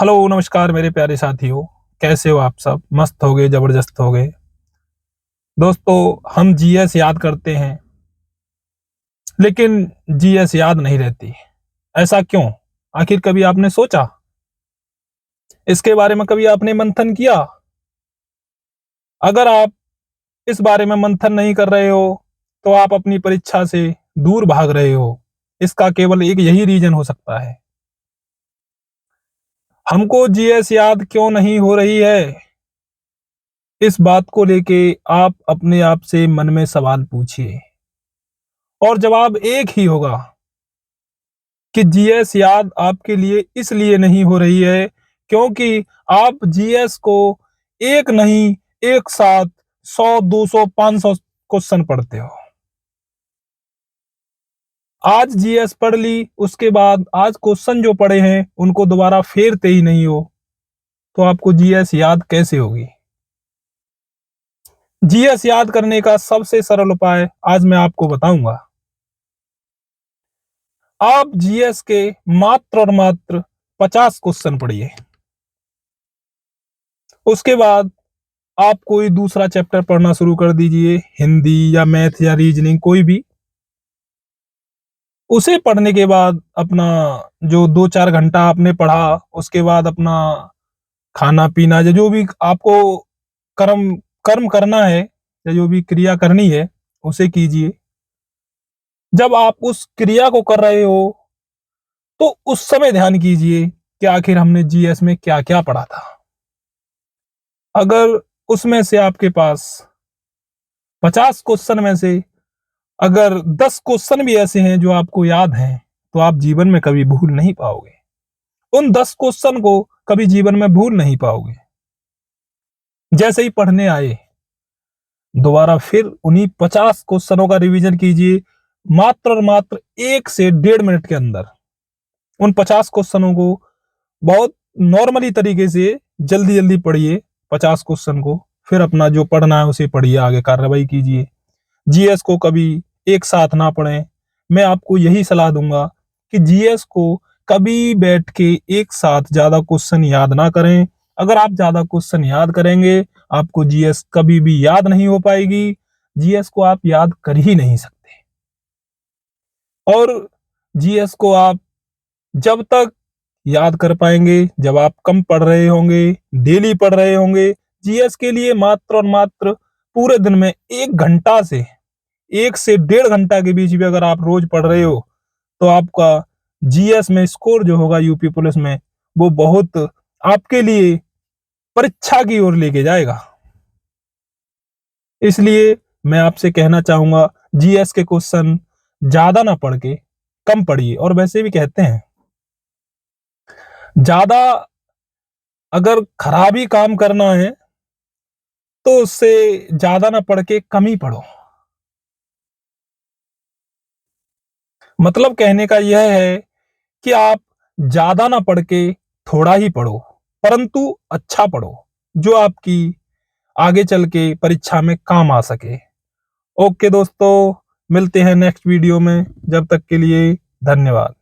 Hello नमस्कार मेरे प्यारे साथियों। कैसे हो आप सब? मस्त हो गए, जबरदस्त हो गए। दोस्तों, हम जीएस याद करते हैं लेकिन जीएस याद नहीं रहती। ऐसा क्यों? आखिर कभी आपने सोचा? इसके बारे में कभी आपने मंथन किया? अगर आप इस बारे में मंथन नहीं कर रहे हो तो आप अपनी परीक्षा से दूर भाग रहे हो। इसका केवल एक यही रीजन हो सकता है। हमको जीएस याद क्यों नहीं हो रही है? इस बात को लेके आप अपने आप से मन में सवाल पूछिए और जवाब एक ही होगा कि जीएस याद आपके लिए इसलिए नहीं हो रही है क्योंकि आप जीएस को एक नहीं, एक साथ 100, 200, 500 क्वेश्चन पढ़ते हो। आज जीएस पढ़ ली, उसके बाद आज क्वेश्चन जो पढ़े हैं उनको दोबारा फेरते ही नहीं हो, तो आपको जीएस याद कैसे होगी? जीएस याद करने का सबसे सरल उपाय आज मैं आपको बताऊंगा। आप जीएस के मात्र और मात्र 50 क्वेश्चन पढ़िए। उसके बाद आप कोई दूसरा चैप्टर पढ़ना शुरू कर दीजिए, हिंदी या मैथ या रीजनिंग कोई भी। उसे पढ़ने के बाद अपना जो 2-4 घंटा आपने पढ़ा, उसके बाद अपना खाना पीना या जो भी आपको कर्म कर्म करना है या जो भी क्रिया करनी है उसे कीजिए। जब आप उस क्रिया को कर रहे हो तो उस समय ध्यान कीजिए कि आखिर हमने जीएस में क्या क्या पढ़ा था। अगर उसमें से आपके पास 50 क्वेश्चन में से अगर 10 क्वेश्चन भी ऐसे हैं जो आपको याद हैं, तो आप जीवन में कभी भूल नहीं पाओगे। उन 10 क्वेश्चन को कभी जीवन में भूल नहीं पाओगे। जैसे ही पढ़ने आए, दोबारा फिर उन्हीं 50 क्वेश्चनों का रिवीजन कीजिए, मात्र और मात्र 1 से 1.5 मिनट के अंदर। उन 50 क्वेश्चनों को बहुत नॉर्मली तरीके से जल्दी-जल्दी पढ़िए 50 क्वेश्चन को, फिर अपना जो पढ़ना है उसे पढ़िए, आगे कार्रवाई कीजिए। जीएस को कभी एक साथ ना पढ़ें। मैं आपको यही सलाह दूंगा कि जीएस को कभी बैठ के एक साथ ज्यादा क्वेश्चन याद ना करें। अगर आप ज्यादा क्वेश्चन याद करेंगे, आपको जीएस कभी भी याद नहीं हो पाएगी। जीएस को आप याद कर ही नहीं सकते। और जीएस को आप जब तक याद कर पाएंगे जब आप कम पढ़ रहे होंगे, डेली पढ़ रहे होंगे। जीएस के लिए मात्र और मात्र पूरे दिन में 1 घंटा से 1 से 1.5 घंटा के बीच भी अगर आप रोज पढ़ रहे हो तो आपका जीएस में स्कोर जो होगा यूपी पुलिस में, वो बहुत आपके लिए परीक्षा की ओर लेके जाएगा। इसलिए मैं आपसे कहना चाहूंगा, जीएस के क्वेश्चन ज्यादा ना पढ़ के कम पढ़िए। और वैसे भी कहते हैं, ज्यादा अगर खराब ही काम करना है तो उससे ज्यादा ना पढ़ के कम ही पढ़ो। मतलब कहने का यह है कि आप ज्यादा ना पढ़ के थोड़ा ही पढ़ो, परंतु अच्छा पढ़ो, जो आपकी आगे चल के परीक्षा में काम आ सके। ओके दोस्तों, मिलते हैं नेक्स्ट वीडियो में। जब तक के लिए धन्यवाद।